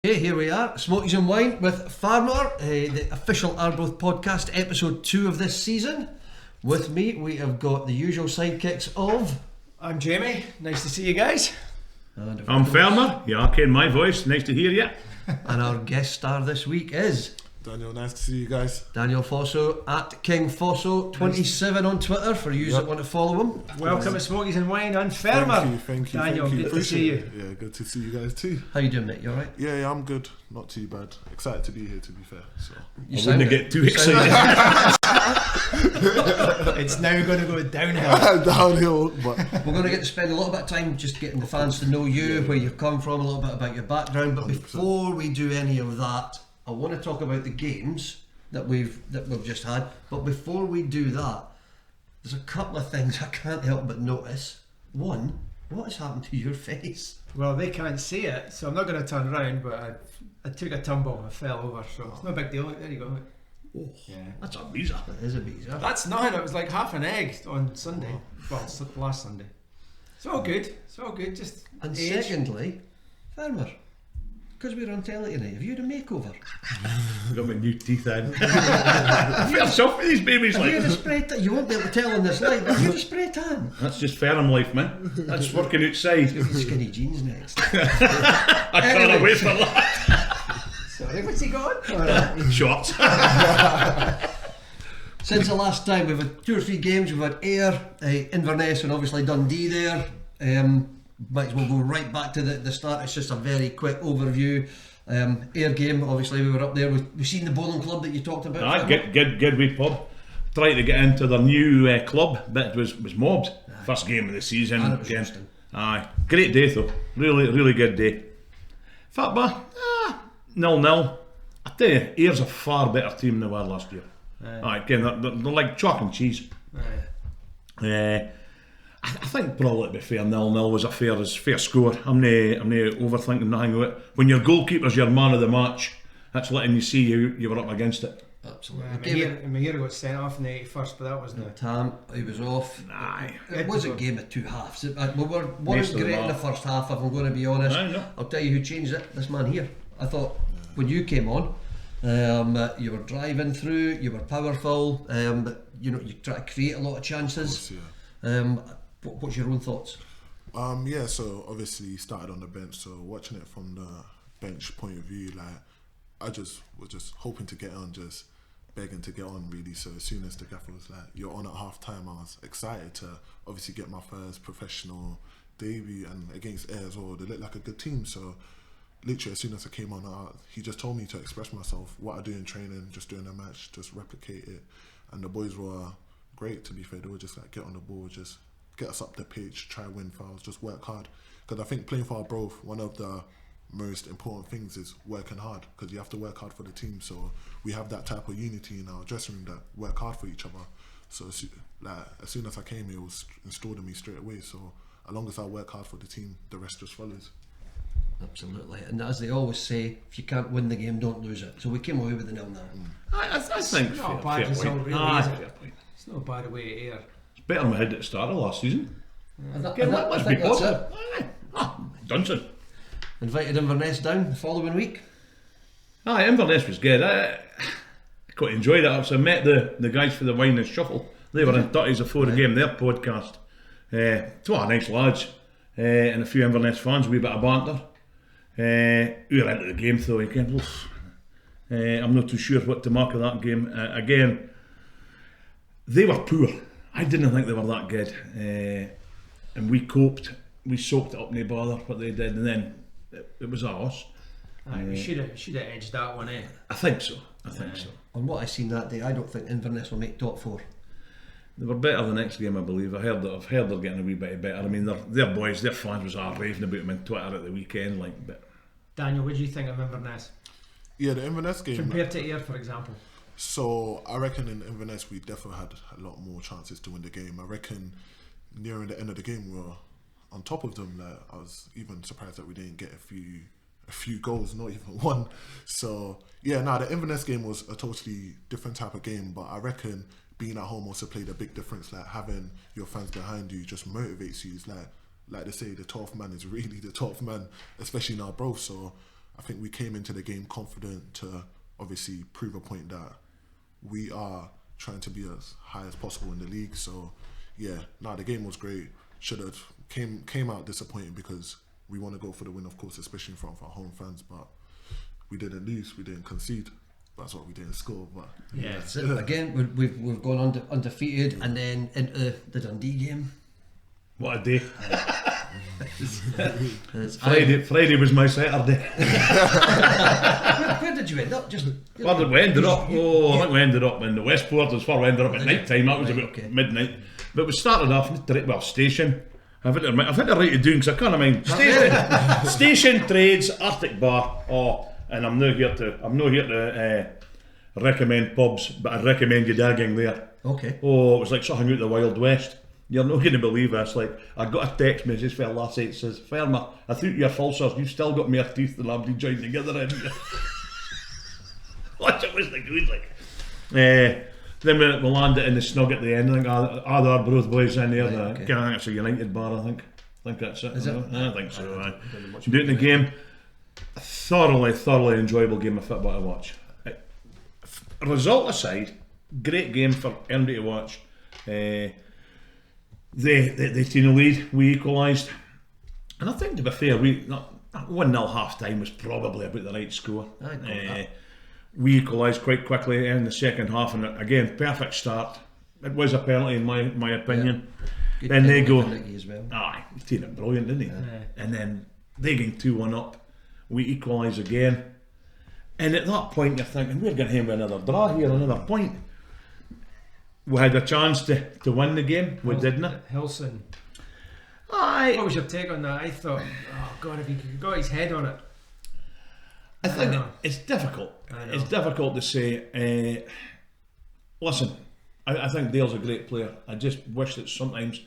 Okay, here we are, Smokies Wine with Fermer, the official Arbroath podcast, episode 2 of this season. With me, we have got the usual sidekicks of... I'm Jamie, nice to see you guys. I'm Fermer, you are hearing my voice, nice to hear you. And our guest star this week is... Daniel, nice to see you guys. Daniel Fosu, at King Fosu 27 on Twitter, for you that want to follow him. Welcome to Smokies and Wine and Fermer. Thank you. Daniel, good to see you. Yeah, good to see you guys too. How you doing, mate? You alright? Yeah, I'm good. Not too bad. Excited to be here, to be fair. So You I wouldn't get too excited. It's now going to go downhill. downhill, but We're going to get to spend a little bit of time just getting the fans to know you, where you've come from, a little bit about your background. But 100%. before we do any of that, I want to talk about the games that we've just had. But before we do that, there's a couple of things I can't help but notice. One, what has happened to your face? Well, they can't see it, so I'm not going to turn around, but I took a tumble, I fell over, so it's no big deal. There you go. Oh, Yeah. That's a visa. that is a visa. That's nothing, it was like half an egg on Sunday. Well, last Sunday. It's all good, just And age. secondly, Fermer, because we're on telly tonight, have you had a makeover? Got my new teeth in. I feel soft with these babies. Have you had a Like. spray tan? You won't be able to tell on this live, but have you had a spray tan? That's just Ferrum life, man. That's working outside. Skinny jeans next. I can't wait for that. Sorry, what's he got? Shorts. Since the last time, we've had 2 or 3 games. We've had Ayr, Inverness, and obviously Dundee there. Might as well go right back to the start. It's just a very quick overview. Ayr game, obviously we were up there. We've seen the bowling club that you talked about. Aye, good wee pub. Tried to get into their new club, but it was mobbed. First game of the season. And it was Again. interesting. Aye, great day though. Really good day. Fitba, 0-0. I tell you, Ayr's a far better team than they were last year. Aye, again, they're like chalk and cheese. I think probably, to be fair, 0-0 was a fair score. I'm not overthinking nothing of it. When your goalkeeper's your man of the match, that's letting you see you were up against it. Absolutely. Mahir got sent off in the 81st, but that wasn't it. Tam, he was off. Aye. It was a game of 2 halves. We weren't Most of them great in the are. first half, if I'm going to be honest. Aye, no. I'll tell you who changed it. This man here. I thought when you came on, you were driving through, you were powerful, but you try to create a lot of chances. yeah. What's your own thoughts? Yeah, so obviously started on the bench, so watching it from the bench point of view, like I just was just hoping to get on, just begging to get on really. So as soon as the gaffer was like, you're on at half time, I was excited to obviously get my first professional debut, and against Ayr as well. They looked like a good team, so literally as soon as I came on, he just told me to express myself, what I do in training, just doing a match, just replicate it. And the boys were great, to be fair. They were just like, get on the ball, just get us up the pitch, try win fouls, just work hard. Because I think playing for Arbroath, one of the most important things is working hard, because you have to work hard for the team. So we have that type of unity in our dressing room, that work hard for each other. So as soon as I came here, it was installed in me straight away. So as long as I work hard for the team, the rest just follows. Absolutely. And as they always say, if you can't win the game, don't lose it. So we came away with the 0-0. I think It's not a fair bad result, point. really, Aye, is it? fair point. It's not a bad away at Ayr. It's better than we had at the start of last season. And I Let's be think that's positive. it. Dunson. Invited Inverness down the following week. Aye, Inverness was good. I quite enjoyed it. So I met the guys for the Wine and Shuffle. They were in 30s before the game, their podcast. Two nice lads, and a few Inverness fans, a wee bit of banter. We were into the game though again. I'm not too sure what to mark of that game. Again, they were poor. I didn't think they were that good. And we coped. We soaked it up, no bother what they did, and then it was ours. Aye, we should have edged that one, eh? I think so. So. On what I seen that day, I don't think Inverness will make top 4. They were better the next game, I believe. I've heard they're getting a wee bit better. I mean, their boys, their fans was all raving about them on Twitter at the weekend, like. But Daniel, what do you think of Inverness? Yeah, the Inverness game. Compared to Ayr, for example. So I reckon in Inverness we definitely had a lot more chances to win the game. I reckon nearing the end of the game we were on top of them. Like, I was even surprised that we didn't get a few goals, not even one. So yeah, the Inverness game was a totally different type of game, but I reckon being at home also played a big difference. Like having your fans behind you just motivates you. It's like they say, the 12th man is really the 12th man, especially in Arbroath. So I think we came into the game confident to obviously prove a point that we are trying to be as high as possible in the league. So yeah, the game was great. Should have came out disappointed because we want to go for the win, of course, especially in front of our home fans, but we didn't lose, we didn't concede. That's what we didn't score, but Yeah. So again, we've gone undefeated, and then into the Dundee game. What a day. It's- Friday was my Saturday. Where did you end up? Where did we ended up? I think we ended up in the Westport as far. We ended up at Did you? night time. That was Right, about okay. midnight. But we started off station. I've had the right to doing because I can't mind. Station trades, Arctic Bar. And I'm not here to recommend pubs, but I recommend you dagging there. Okay. It was like something out of the Wild West. You're not going to believe this. Like, I got a text message from last night that says, Fermer, I thought you were falsers, you've still got more teeth than Aberdeen joined together, haven't you? What it was the good, like. Then we landed in the snug at the end. I think the Arbroath boys in there. Right, I okay. think it's a United bar, I think. I think that's it. Is it? I think so. Doing the game, a thoroughly enjoyable game of football to watch. Result aside, great game for everybody to watch. They team lead, we equalised, and I think to be fair, 1-0 half time was probably about the right score. I got that. We equalised quite quickly in the second half, and again, perfect start. It was a penalty in my opinion. Good Then they penalty go, for Nicky as well. he did it brilliant, didn't he? And then they get 2-1 up, we equalise again, and at that point you're thinking, we're going to have another draw here, another point. We had a chance to win the game, we didn't. Hilson. What Aye, was your take on that? I thought, oh God, if he could have got his head on it. I think know. it's difficult. I know. It's difficult to say. Listen, I think Dale's a great player. I just wish that sometimes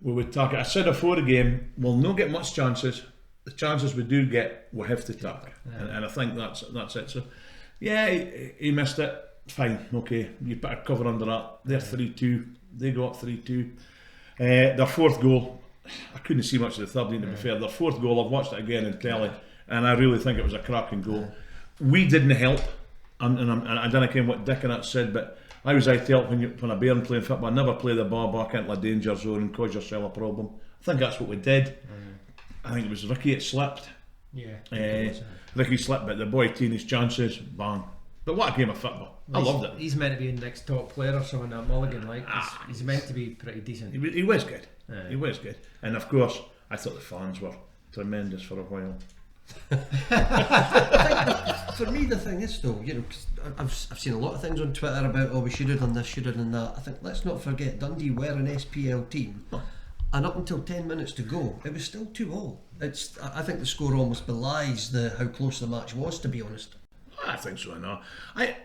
we would target. I said before the game, we'll not get much chances. The chances we do get, we have to target, and I think that's it. So, yeah, he missed it. Fine, okay. You put a cover under that. They're 3-2. They go up 3-2. Their fourth goal, I couldn't see much of the third. To be fair, their fourth goal, I've watched it again in telly, and I really think it was a cracking goal. We didn't help, and I don't know what Dick and that said, but I was out to help when a Bairn playing football. Never play the ball back into a danger zone and cause yourself a problem. I think that's what we did. I think it was Ricky that slipped. Yeah. Ricky slipped, but the boy taking his chances, bang. But what a game of football. I loved it. He's meant to be the next top player or something at Mulligan. Like he's meant to be pretty decent. He was good. Aye. He was good. And of course, I thought the fans were tremendous for a while. For me, the thing is though, 'cause I've seen a lot of things on Twitter about we should have done this, should have done that. I think let's not forget Dundee were an SPL team, and up until 10 minutes to go, it was still 2-2. I think the score almost belies how close the match was, to be honest. I think so, no. I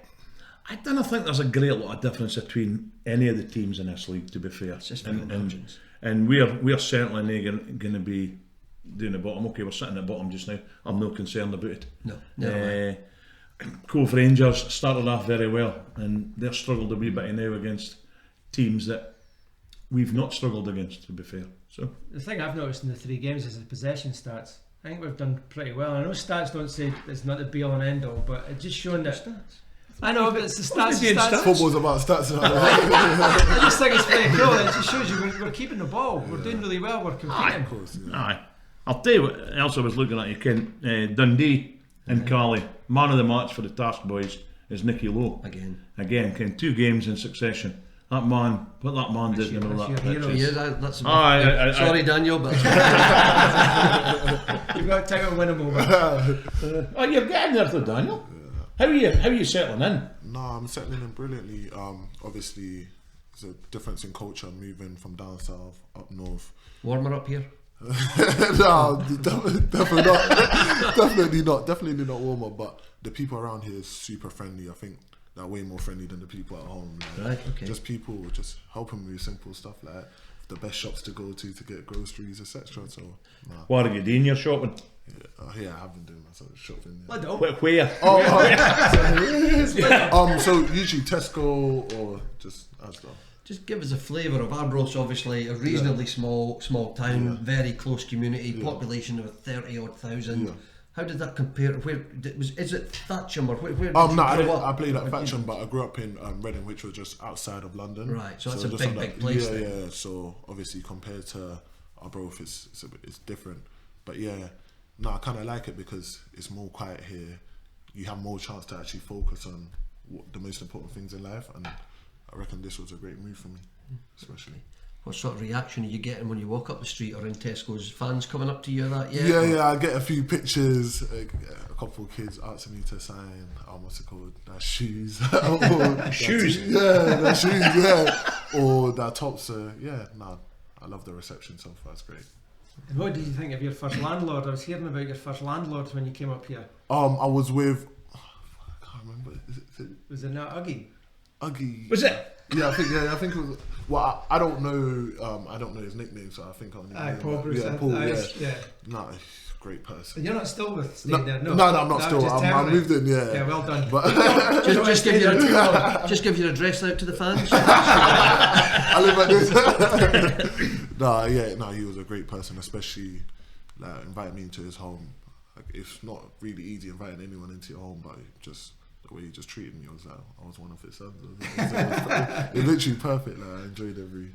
don't think there's a great lot of difference between any of the teams in this league, to be fair. It's just very margins. And we're certainly not going to be doing the bottom. Okay, we're sitting at the bottom just now. I'm not concerned about it. No, never. Cove Rangers started off very well, and they've struggled a wee bit now against teams that we've not struggled against, to be fair. So The thing I've noticed in the 3 games is the possession stats. I think we've done pretty well. I know stats don't say it's not the be all and end all, but it's just showing that. I know, but it's the stats. doing stats. Football's about stats now. I just think it's pretty cool. It just shows you we're keeping the ball. We're doing really well. We're competing. Of course, yeah. aye. I'll tell you what else I was looking at. You can Dundee and Carly. Man of the match for the Task Boys is Nicky Lowe. Again, came 2 games in succession. That man, what that man did, you know That's that. your pitch hero. is- Yeah, that's Sorry, Daniel, but You've got time to win them over. Oh, you're getting there though, Daniel. How are you settling in? No, I'm settling in brilliantly. Obviously, there's a difference in culture moving from down south up north. warmer up here. No, definitely not warmer. But the people around here is super friendly. I think they're way more friendly than the people at home. Like, Right, okay. Just people just helping me with simple stuff like the best shops to go to get groceries, etc. So, nah. What are you doing? You're shopping? Yeah, I have been doing my sort of shopping. I don't. Where? So usually Tesco or just Asda. Just give us a flavour of Arbroath's, obviously a reasonably small town, very close community, population of 30 odd thousand. Yeah. How did that compare? Is it Thatcham or where did you No, grow up? I played at Thatcham, but I grew up in Reading, which was just outside of London. Right, so that's a just big, on big place Yeah, then. yeah. So obviously compared to Arbroath, it's different. But yeah, no, I kind of like it because it's more quiet here. You have more chance to actually focus on the most important things in life, and I reckon this was a great move for me, especially. What sort of reaction are you getting when you walk up the street or in Tesco's? Fans coming up to you that? Yeah, I get a few pictures. A couple of kids asking me to sign, what's it called? Their shoes. Shoes? Their shoes, yeah. Or their tops. I love the reception so far, it's great. And what did you think of your first landlord? I was hearing about your first landlord when you came up here. I was with, I can't remember. Was it not Uggy? Uggy. Was it? Yeah, I think it was. Well, I don't know his nickname, so I think I'll need Paul Bruce. Yeah, Paul. Yeah. No, great person. And you're not still with No, staying there? no, I'm not still. I moved in. Yeah. Yeah, well done. But just give your address out to the fans. I live like this. No, he was a great person, especially like inviting me into his home. Like, it's not really easy inviting anyone into your home, but just the way he just treated me, I was one of his sons. It was literally perfect. Like, I enjoyed every.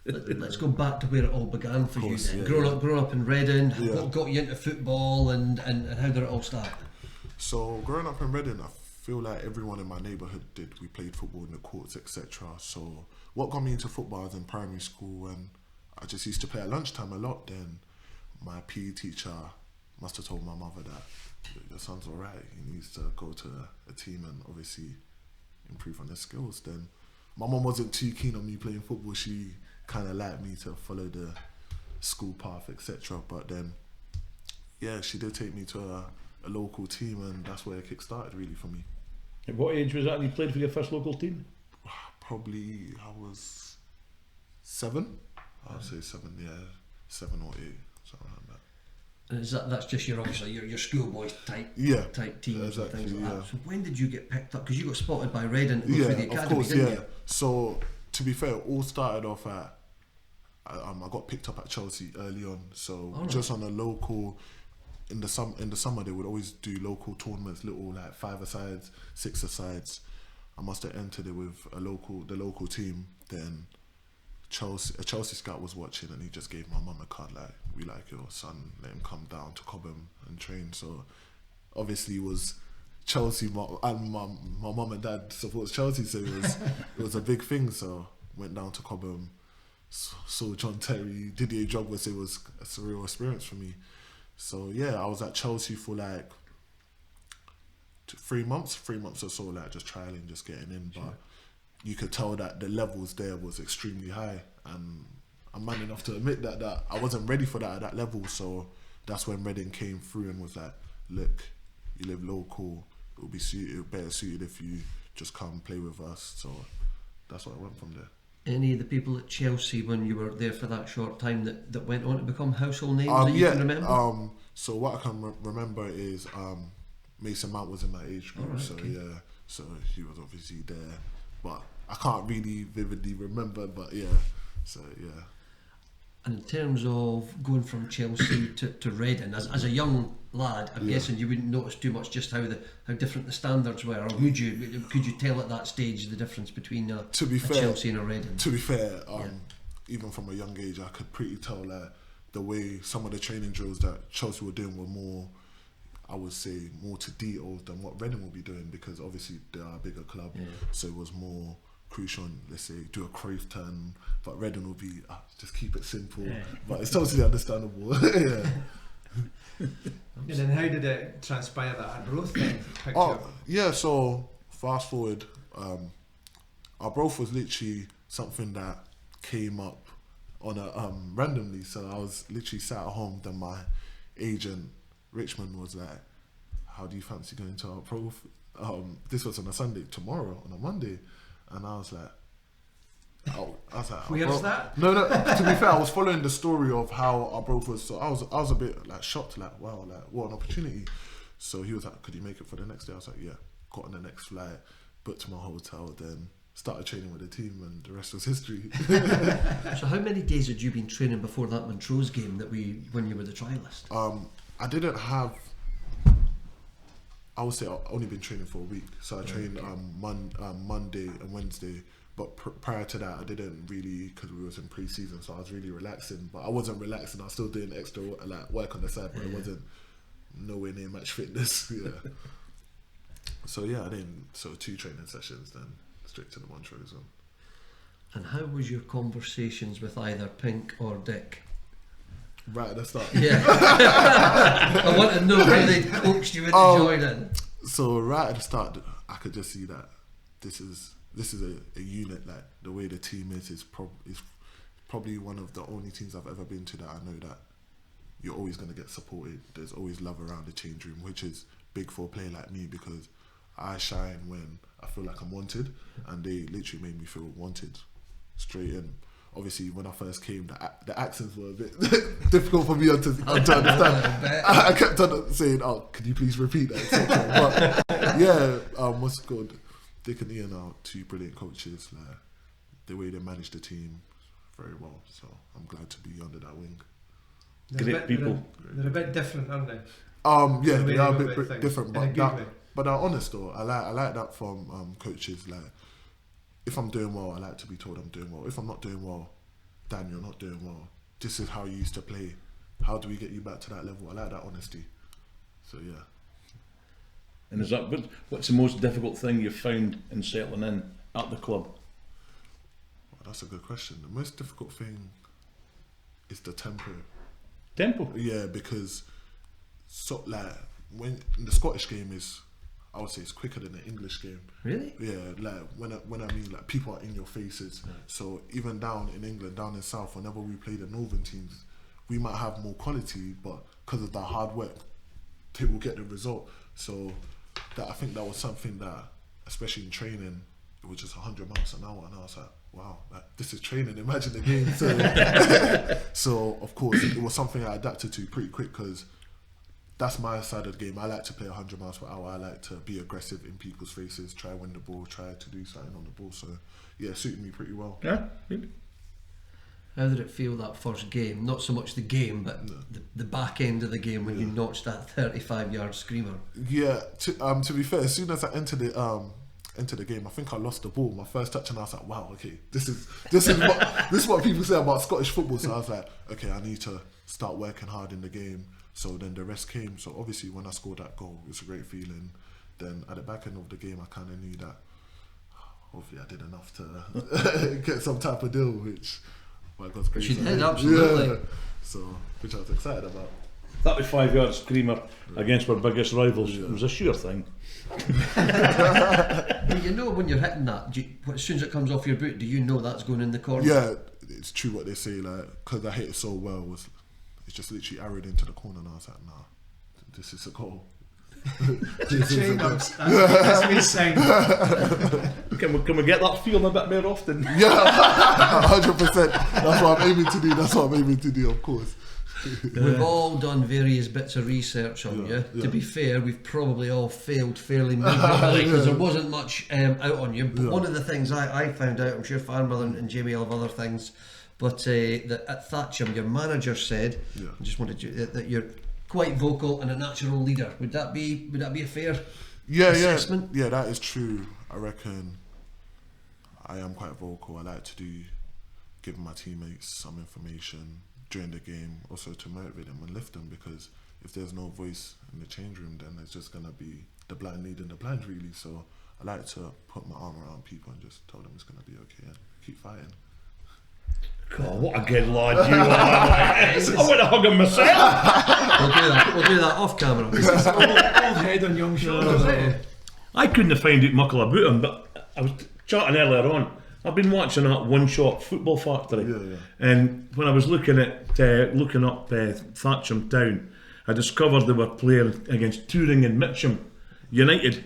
Let's go back to where it all began for you then. Yeah, Growing up in Reading, Yeah. what got you into football and how did it all start? So growing up in Reading, I feel like everyone in my neighbourhood did. We played football in the courts, etc. So what got me into football was in primary school, and I just used to play at lunchtime a lot. Then my PE teacher must have told my mother that your son's alright, he needs to go to a team and obviously improve on his skills. Then my mum wasn't too keen on me playing football. She kind of liked me to follow the school path, etc. But then, yeah, she did take me to a local team, and that's where it kick-started really for me. At what age was that when you played for your first local team? Probably I was 7. I'd say 7, yeah, 7 or 8, something like that. And that's just obviously your schoolboy type teams exactly, and things like yeah. that. So when did you get picked up? Because you got spotted by Reading to go through the academy, of course, didn't yeah. you? So to be fair, it all started off at I got picked up at Chelsea early on. So just on a local. In the summer they would always do local tournaments, little like 5-a-sides, 6-a-sides. I must have entered it with the local team. Then a Chelsea scout was watching, and he just gave my mum a card like, we like your son, let him come down to Cobham and train. So obviously it was Chelsea, and my mum and dad supports Chelsea, so it was a big thing. So went down to Cobham, saw John Terry, Didier Drogba. So it was a surreal experience for me. So yeah, I was at Chelsea for like 3 months or so, like just trialing, just getting in. But you could tell that the levels there was extremely high, and I'm man enough to admit that I wasn't ready for that at that level. So that's when Reading came through and was like, look, you live local, it will be better suited if you just come play with us. So that's what I went from there. Any of the people at Chelsea when you were there for that short time that went on to become household names that you can remember? So what I can remember is Mason Mount was in my age group, so he was obviously there, but I can't really vividly remember. But yeah. And in terms of going from Chelsea to Reading, as a young lad, I'm guessing you wouldn't notice too much just how different the standards were, or could you tell at that stage the difference between a Chelsea and a Reading? To be fair, even from a young age, I could pretty tell the way some of the training drills that Chelsea were doing were more, I would say, more to details than what Reading will be doing, because obviously they are a bigger club, so it was more crucial on, let's say, do a Cruyff turn, but Reading will be just keep it simple, but it's totally understandable. And then how did it transpire that Arbroath thing picked you up? Yeah, so fast forward, Arbroath was literally something that came up on a randomly. So I was literally sat at home, then my agent Richmond was like, how do you fancy going to Arbroath? This was on a Sunday, tomorrow on a Monday, and I was like, where's that? No. To be fair, I was following the story of how Arbroath was. So I was a bit like shocked, like wow, like what an opportunity. So he was like, could you make it for the next day? I was like, yeah. Got on the next flight, booked my hotel, then started training with the team, and the rest was history. So how many days had you been training before that Montrose game when you were the trialist? I didn't have I would say I've only been training for a week. So I trained Monday and Wednesday. But prior to that, I didn't really, because we was in pre-season, so I was really relaxing. But I wasn't relaxing. I was still doing extra like work on the side, but it wasn't nowhere near match fitness. Yeah. So yeah, I didn't. So 2 training sessions, then straight to the Montreux zone. And how was your conversations with either Pink or Dick? Right at the start. Yeah. I want to know how they coaxed you into joining. So right at the start, I could just see that this is a unit. Like the way the team is probably one of the only teams I've ever been to that I know that you're always going to get supported. There's always love around the change room, which is big for a player like me because I shine when I feel like I'm wanted, and they literally made me feel wanted straight in. Obviously, when I first came, the accents were a bit difficult for me to understand. I kept on saying, "Oh, could you please repeat that?" etc. But yeah, what's good? Dick and Ian are 2 brilliant coaches. Like, the way they manage the team very well. So I'm glad to be under that wing. Great people. They're a bit different, aren't they? Yeah, they are a bit different, but they're honest though. I like that from coaches. Like, if I'm doing well, I like to be told I'm doing well. If I'm not doing well, Dan, you're not doing well. This is how you used to play. How do we get you back to that level? I like that honesty. So yeah. And is that what's the most difficult thing you've found in settling in at the club? Well, that's a good question. The most difficult thing is the tempo. Tempo? Yeah, because when the Scottish game is, I would say it's quicker than the English game. Really? Yeah, like when I mean like people are in your faces. Right. So even down in England, down in South, whenever we play the northern teams, we might have more quality, but because of that hard work, they will get the result. So I think that was something that, especially in training, it was just 100 miles an hour, and I was like, wow, this is training. Imagine the game. So of course, it was something I adapted to pretty quick because that's my side of the game. I like to play 100 miles per hour. I like to be aggressive in people's faces, try to win the ball, try to do something on the ball. So yeah, it suited me pretty well. Yeah, good. How did it feel that first game? Not so much the game, but the back end of the game when you notched that 35-yard screamer. Yeah, to be fair, as soon as I entered the game, I think I lost the ball. My first touch, and I was like, wow, okay, this is what people say about Scottish football. So I was like, okay, I need to start working hard in the game. So then the rest came. So obviously when I scored that goal, it was a great feeling. Then at the back end of the game, I kind of knew that hopefully I did enough to get some type of deal, which by God's grace, she did, absolutely. Yeah. So, which I was excited about. 35-yard screamer against our biggest rivals. It was a sure thing. You know when you're hitting that, as soon as it comes off your boot, do you know that's going in the corner? Yeah, it's true what they say. Like, because I hit it so well, it's just literally arrowed into the corner, and I was like, nah, this is a goal. That's me saying. Can we get that feeling a bit more often? Yeah, 100%. That's what I'm aiming to do, of course. We've all done various bits of research on you. To be fair, we've probably all failed fairly miserably because there wasn't much out on you. But one of the things I found out, I'm sure Fermer and Jamie will have other things, but that at Thatcham, your manager said, I just wanted you that you're quite vocal and a natural leader. Would that be a fair assessment? Yeah, that is true. I reckon I am quite vocal. I like to give my teammates some information during the game, also to motivate them and lift them, because if there's no voice in the change room, then it's just gonna be the blind leading the blind, really. So I like to put my arm around people and just tell them it's gonna be okay and keep fighting. God, what a good lad you are! I want to hug him myself. We'll do that off camera. Old head on young shoulders. I couldn't have found out much about him, but I was chatting earlier on. I've been watching that One Shot Football Factory, and when I was looking up Thatcham Town, I discovered they were playing against Touring and Mitcham United,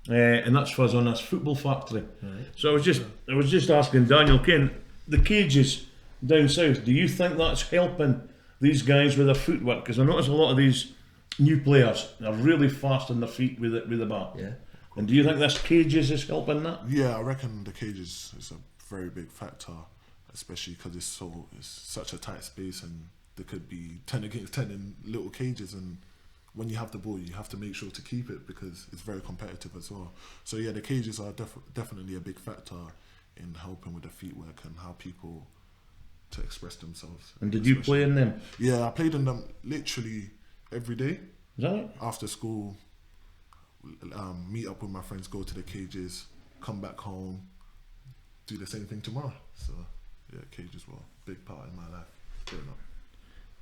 and that's for us on this Football Factory. Right. So I was just asking Daniel Kane, the cages down south, do you think that's helping these guys with their footwork? Because I notice a lot of these new players are really fast on their feet with the bat. Yeah. And do you think this cages is helping that? Yeah, I reckon the cages is a very big factor, especially because it's such a tight space, and there could be 10 against 10 in little cages, and when you have the ball, you have to make sure to keep it because it's very competitive as well. So yeah, the cages are definitely a big factor in helping with the feet work and how people to express themselves. And did you play in them? Yeah, I played in them literally every day. Is that right? After school, meet up with my friends, go to the cages, come back home, do the same thing tomorrow. So yeah, cages were a big part in my life growing up.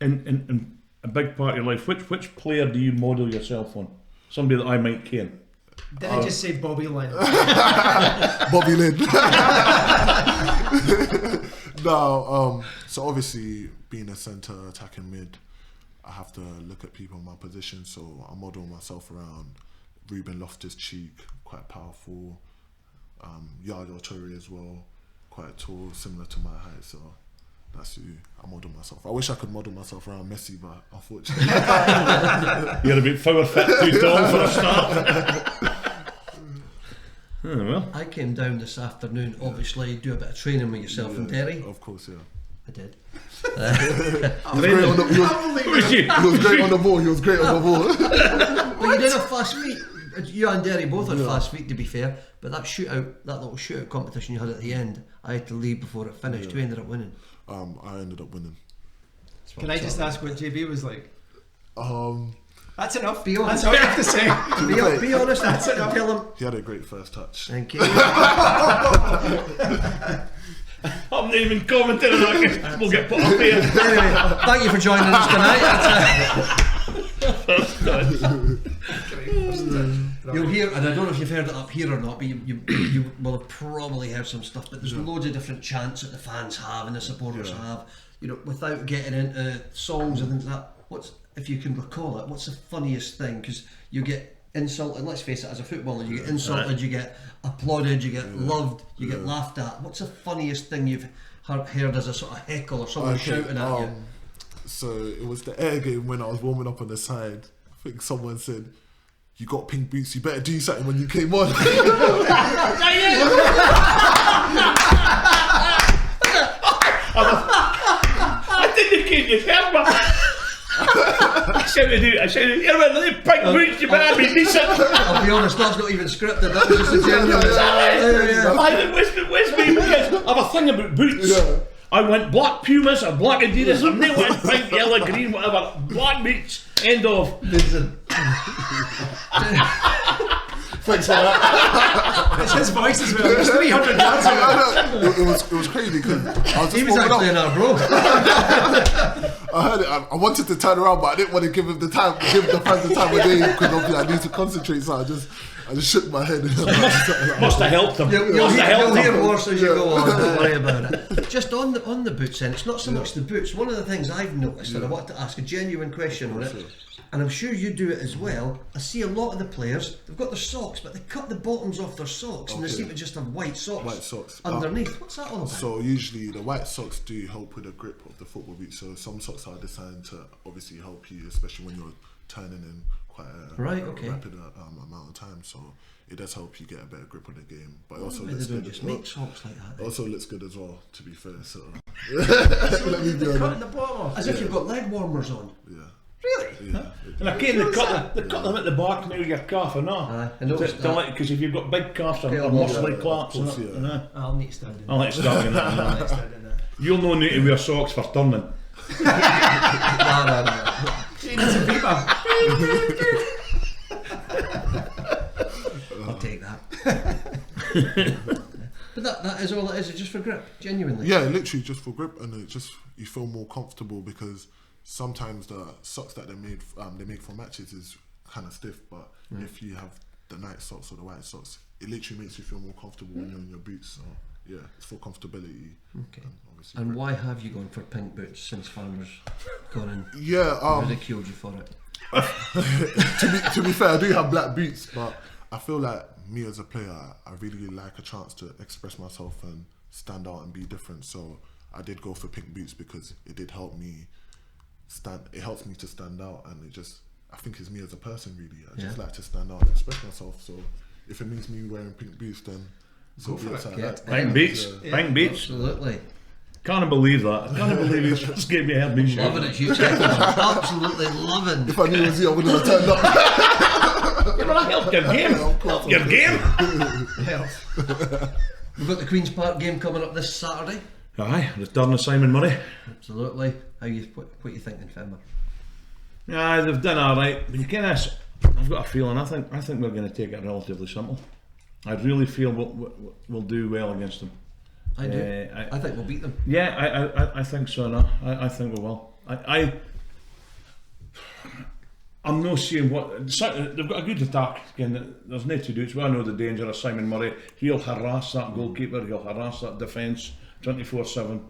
And a big part of your life, which player do you model yourself on? Somebody that I might ken. Did I just say Bobby Linn? Bobby Linn. No, so obviously being a centre attacking mid, I have to look at people in my position. So I model myself around Ruben Loftus-Cheek, quite powerful. Yaya Toure as well, quite tall, similar to my height. So that's who I model myself. I wish I could model myself around Messi, but unfortunately, You're a bit foul fit, too tall for a start. Oh, well. I came down this afternoon, obviously, do a bit of training with yourself in Derry. Of course, yeah. I did. He was great on the ball. He was great on the ball. Well, you did a fast feet. You and Derry both had fast feet, to be fair. But that little shootout competition you had at the end, I had to leave before it finished. Who ended up winning? I ended up winning. Can I just ask what JB was like? That's enough. Be honest. That's all you have to say. Be honest. That's it. Tell him. He had a great first touch. Thank you. I'm not even commenting on that. We'll get put up here. Anyway, thank you for joining us tonight. You'll hear, and I don't know if you've heard it up here or not, but you will have probably heard some stuff. But there's loads of different chants that the fans have and the supporters have. You know, without getting into songs and things like that. If you can recall it, what's the funniest thing? Because you get insulted. Let's face it, as a footballer, you get insulted, you get applauded, you get loved, you get laughed at. What's the funniest thing you've heard as a sort of heckle or someone shouting at you? So it was the air game when I was warming up on the side. I think someone said, "You got pink boots. You better do something when you came on." I didn't get you, Fermer. I shouted, "You're wearing the pink boots, you better be decent." I'll be honest, that's not even scripted. That was just a genuine. Where's me? Because I have a thing about boots. Yeah. I went black Pumas or black Adidas. I'm not wearing pink, yellow, green, whatever. Black boots. End of. Thanks for that. It's his voice as well. There's 300 yards of it. It was crazy because he was actually in Arbroath. I heard it. I wanted to turn around, but I didn't want to give him the time, give the fans the time of day because obviously I need to concentrate. So I just shook my head. Must have helped him. You'll hear more as you go on. Don't worry about it. Just on the boots, then it's not so much the boots. One of the things I've noticed, and I wanted to ask a genuine question on it. And I'm sure you do it as well. I see a lot of the players, they've got their socks, but they cut the bottoms off their socks and they seem to just have white socks underneath. What's that all about? So usually the white socks do help with the grip of the football boot. So some socks are designed to obviously help you, especially when you're turning in quite a rapid amount of time. So it does help you get a better grip on the game. But it also looks good as well. Make socks like that. Also looks good as well, to be fair. So let me be cutting the bottom off. As if you've got leg warmers on. Yeah. Really? Yeah. And again, they cut them at the back now your calf or not. Because if you've got big calves or muscly claps, I'll need to stand in I'll let you start in that. You'll no need to wear socks for turning. No. She needs a fitba. I'll take that. But that is all it is. It's just for grip, genuinely. Yeah, literally just for grip, and it just you feel more comfortable because sometimes the socks that they make for matches is kind of stiff, but if you have the night socks or the white socks, it literally makes you feel more comfortable when you're in your boots. So yeah, it's for comfortability. Okay. And why have you gone for pink boots since Fermer's gone and ridiculed you for it? to be fair, I do have black boots, but I feel like me as a player, I really like a chance to express myself and stand out and be different. So I did go for pink boots because it did help me it helps me to stand out, and I think it's me as a person really. I just like to stand out and express myself. So if it means me wearing pink boots, then go for it. Pink boots, pink boots. Absolutely. Can't believe that. I can't believe he's just gave me a head me Loving it, Hugh Checkers. Absolutely loving. If I knew it was you, I wouldn't have turned up. You're not help your game. Help your game. We've got the Queen's Park game coming up this Saturday. Aye, return of Simon Murray. Absolutely. What are you thinking, Fermer? Aye, they've done alright. But you can ask, I've got a feeling, I think we're going to take it relatively simple. I really feel we'll do well against them. I do. I think we'll beat them. Yeah, I think so now. I think we will. I'm not seeing what they've got a good attack. Again, there's no to do. It's well know the danger of Simon Murray. He'll harass that goalkeeper. He'll harass that defence 24/7.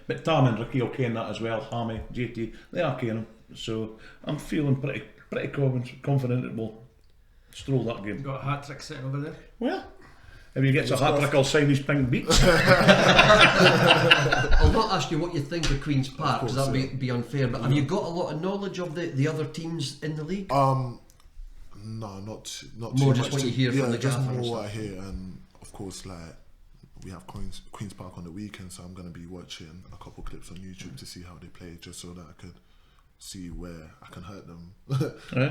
But Tam and Ricky will ken that as well. Hammy, JT, they are kenning. So I'm feeling pretty confident that we'll stroll that game. Got a hat trick sitting over there. Well, if he gets a hat trick, I'll sign his pink beats. I'll not ask you what you think of Queen's Park because that would be unfair. But have you got a lot of knowledge of the other teams in the league? No, not More too just much. what you hear from the just gaffer and more stuff. what I hear, and of course, like we have Queen's Park on the weekend, so I'm going to be watching a couple clips on YouTube to see how they play, just so that I could see where I can hurt them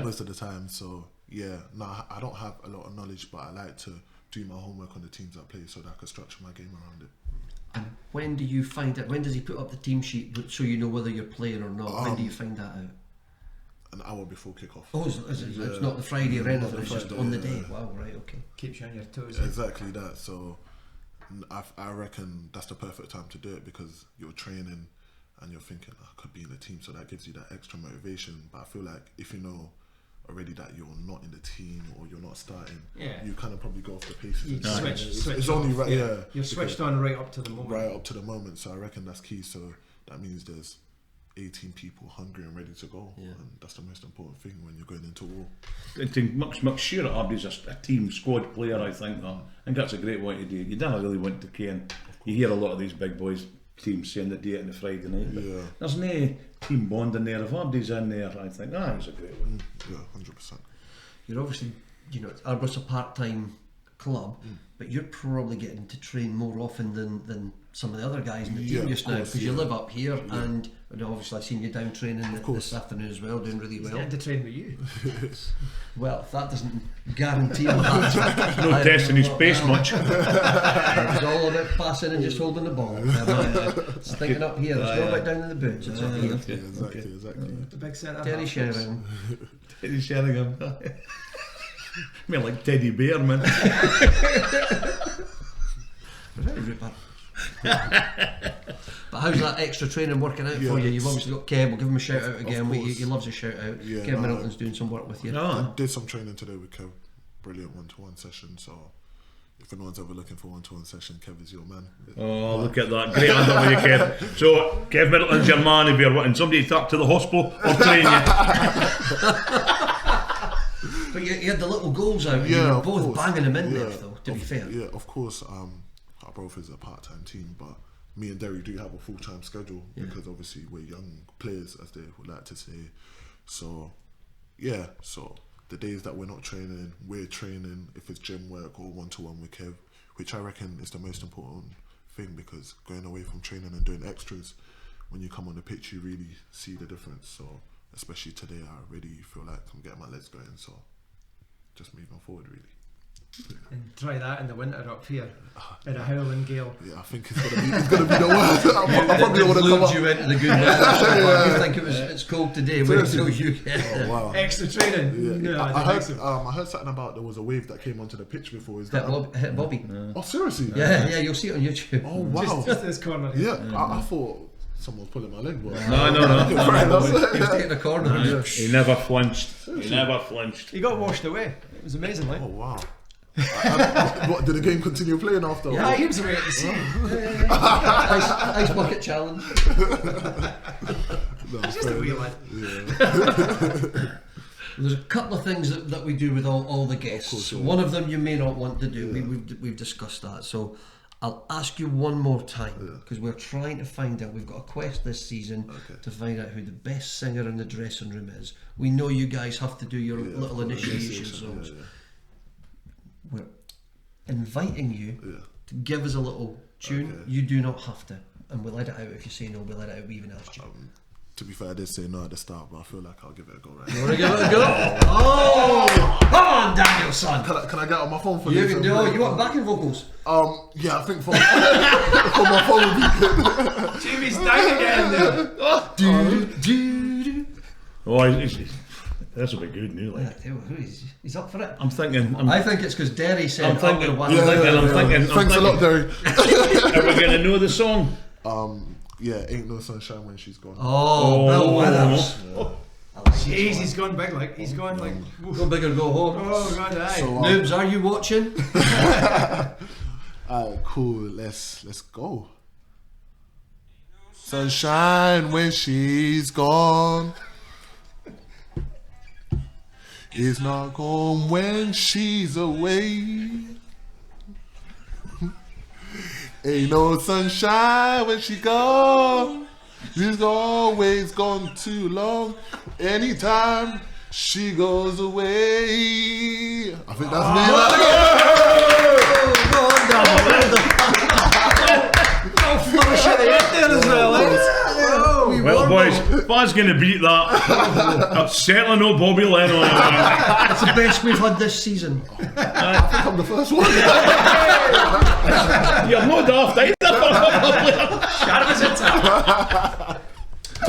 most of the time. So yeah, no, I don't have a lot of knowledge, but I like to do my homework on the teams I play so that I can structure my game around it. And when do you find it? When does he put up the team sheet so you know whether you're playing or not? When do you find that out? An hour before kickoff. Oh, it's not the Friday or anything, it's just Friday, on the day. Wow, right, okay. Keeps you on your toes. Exactly that. So I reckon that's the perfect time to do it because you're training and you're thinking I could be in the team, so that gives you that extra motivation. But I feel like if you know already that you're not in the team or you're not starting, you kind of probably go off the paces. You switch it's only right, You're switched on right up to the moment. Right up to the moment. So I reckon that's key. So that means there's 18 people hungry and ready to go, and that's the most important thing when you're going into war. I think much sure Arbroath's a team squad player. I think that's a great way to do it. You don't really want to ken. You hear a lot of these big boys teams saying they do it on the Friday night, but there's no team bond in there. If Arbroath's in there, I think it was a great one. Yeah, 100%. You're obviously, Arbroath's a part-time club, but you're probably getting to train more often than some of the other guys in the team just now because you live up here and obviously I've seen you down training this afternoon as well, doing really well. Getting to train with you. Well, if that doesn't guarantee that, No testing his pace much. It's all about passing and just holding the ball. It's thinking up here, it's not about down in the boots, it's up here. Exactly. The big centre. Terry Sheringham. Teddy Sheringham. I mean, like Teddy Bear, man. Very Rupert. But how's that extra training working out for you? You've obviously got Kev, we'll give him a shout out again. He loves a shout out. Kev Middleton's doing some work with you. I did some training today with Kev. Brilliant one-to-one session. So if anyone's ever looking for one-to-one session, Kev is your man. Oh, look at that. Great under with you, Kev. So, Kev Middleton's your man if you're wanting somebody to talk to the hospital or train you. But you had the little goals out, you were both banging them in there though, to be fair. Yeah, of course, Arbroath is a part-time team, but me and Derry do have a full-time schedule because obviously we're young players, as they would like to say. So, so the days that we're not training, we're training, if it's gym work or one-to-one with Kev, which I reckon is the most important thing because going away from training and doing extras, when you come on the pitch, you really see the difference. So, especially today, I really feel like I'm getting my legs going, so just moving forward, really. And try that in the winter up here in a howling gale. Yeah, I think it's gonna be the worst. I probably don't want to come up. You into the good weather. You think it's cold today? Wait until you get Oh, wow. Extra training. Yeah. No, I heard something about there was a wave that came onto the pitch before. Is that hit Bobby. Oh, seriously? Yeah, you'll see it on YouTube. Oh, wow. Just this corner here. Yeah, I thought someone was pulling my leg. But No. He was taking a corner. He never flinched. He got washed away. It was amazing, like. Oh, wow. What, did the game continue playing after? Yeah, he was away at the sea. Ice bucket challenge. It's just a wee lad. There's a couple of things that we do with all the guests. Of course, one of them you may not want to do. We've discussed that. So I'll ask you one more time because we're trying to find out. We've got a quest this season to find out who the best singer in the dressing room is. We know you guys have to do your little initiation songs. We're inviting you to give us a little tune, Okay. you do not have to. And we'll let it out if you say no, we'll let it out, we even asked you. To be fair, I did say no at the start, but I feel like I'll give it a go right You now. want to give it a go? Oh! Come on, Daniel, son! Can I get on my phone for You this? can do it. You want backing vocals? Yeah, I think for my phone would be good. Jimmy's down again there. Oh, this will be good, new. Like. He's up for it. I'm thinking. I think it's because Derry said, I'm thinking. I'm I'm thinking. Thanks a lot, Derry. Are we gonna know the song? Yeah, ain't no sunshine when she's gone. Oh, Bill Withers. Jeez, he's gone big. Like he's gone like. Go big or go home. Oh God, aye. So, Noobs, are you watching? Alright, cool. Let's go. Sunshine when she's gone. It's not gone when she's away. Ain't no sunshine when she gone. She's always gone too long. Anytime she goes away. I think that's me. Go on, Daniel. Flourish at the end there as well. Well, boys, if I was going to beat that, I'd certainly no Bobby Linn on it. It's the best we've had this season. I think I'm the first one. You're no daft either.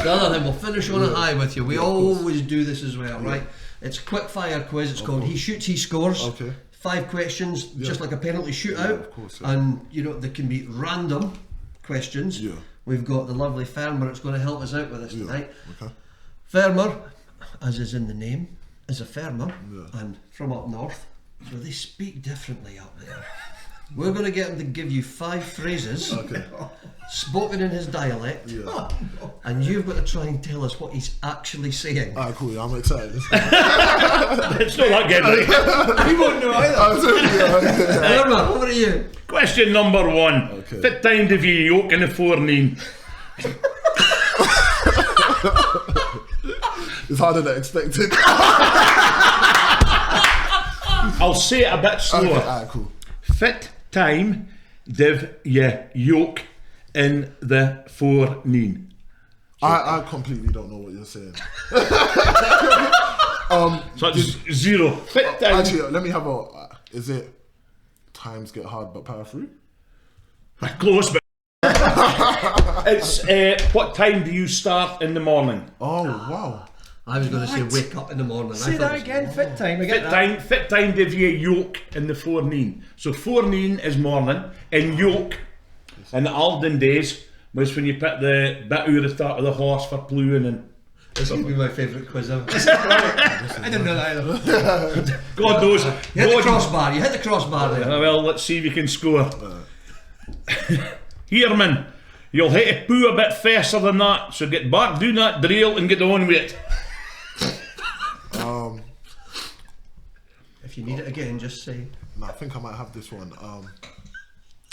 The other thing, we'll finish on a high with you. We always do this as well, right? It's a quick fire quiz. It's called He Shoots, He Scores. Okay. 5 questions, just like a penalty shootout. Yeah, of course, yeah. And, you know, they can be random questions. Yeah. We've got the lovely Fermer that's going to help us out with this tonight. Okay. Fermer, as is in the name, is a Fermer Yeah. and from up north, so they speak differently up there. We're going to get him to give you 5 phrases spoken in his dialect, Yeah. and you've got to try and tell us what he's actually saying. Alright, cool. I'm excited. It's not that good, right? We won't know either. Fermer, over to you. Question number 1. Okay. Fit time to be yoke in the forenoon. It's harder than expected. I'll say it a bit slower. Okay, alright, cool. Fit time div ye yoke in the forenoon. I completely don't know what you're saying. So it's 0. Fit time. Actually, let me have a. Is it times get hard but power through? Close, but it's what time do you start in the morning? Oh wow! I was going to say wake up in the morning. Say I thought that again. Fit time. I get Fit time div ye yoke in the forenoon. So forenoon is morning, and yoke in the olden days was when you put the bit out of the start of the horse for ploughing and. this would be my favourite quiz ever. I didn't know that either. God knows. You hit the crossbar. You hit the crossbar there. Well, let's see if you can score. Here, man, you'll hit a poo a bit faster than that. So get back, do that drill, and get on with it. If you need it again, just say. No, I think I might have this one.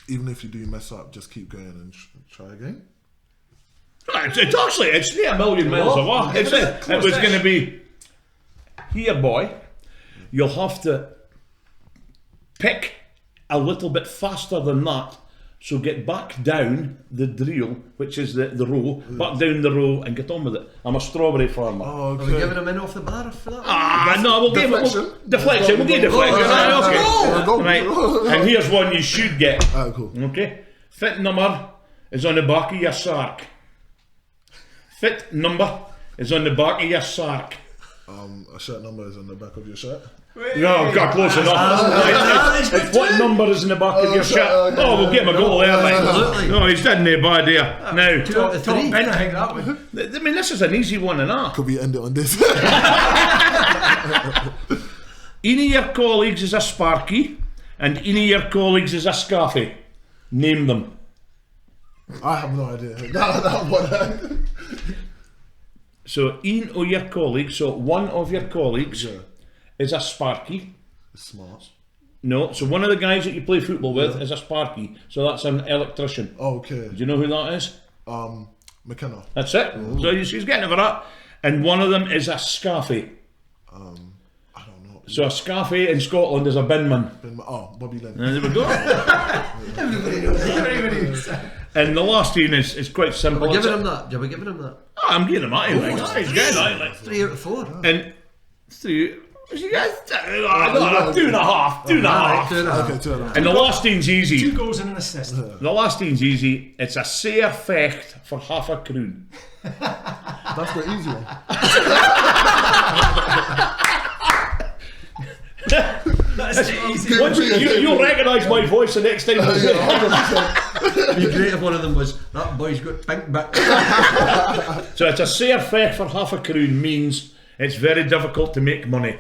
Even if you do mess up, just keep going and try again. It's actually it's near a million miles away. It was going to be here, boy. You'll have to pick a little bit faster than that. So get back down the drill, which is the row, back down the row and get on with it. I'm a strawberry farmer. Oh, Are we giving him in off the bar for that? No, we'll give it deflection. We'll give deflection. Okay. Right. And here's one you should get. Alright, cool. Okay. Fit number is on the back of your sark. Fit number is on the back of your sark. A shirt number is on the back of your shirt. No, got close enough. It's what number is in the back of your shirt? Oh, we'll get him a goal there. Absolutely. No, he's done no bad there. Now, Top Top 3. bin, I think that one. I mean, this is an easy one and that. Could we end it on this? Any of your colleagues is a Sparky, and any of your colleagues is a Scaffy. Name them. I have no idea. That one. So, one of your colleagues, is a Sparky. Smart. No, so one of the guys that you play football with is a Sparky. So that's an electrician. Okay. Do you know who that is? McKenna. That's it. So she's getting over that. And one of them is a Scaffy. I don't know. So a scarf 8 in Scotland is a binman. Bobby Linn. There we go. Everybody knows. And the last team is quite simple. We're giving him that. Yeah, we're giving him that. Oh, I'm giving him that. He's good. Like 3 out of 4. and 3. You guys, 2.5. 2.5. Okay, 2.5. And the last team's easy. 2 goals and an assist. The last team's easy. It's a sair fecht for half a croon. That's the easy one. That's the easy. Once you'll recognise my voice the next time. It'd be great if one of them was, that boy's got pink back. So it's a sair fecht for half a croon means it's very difficult to make money.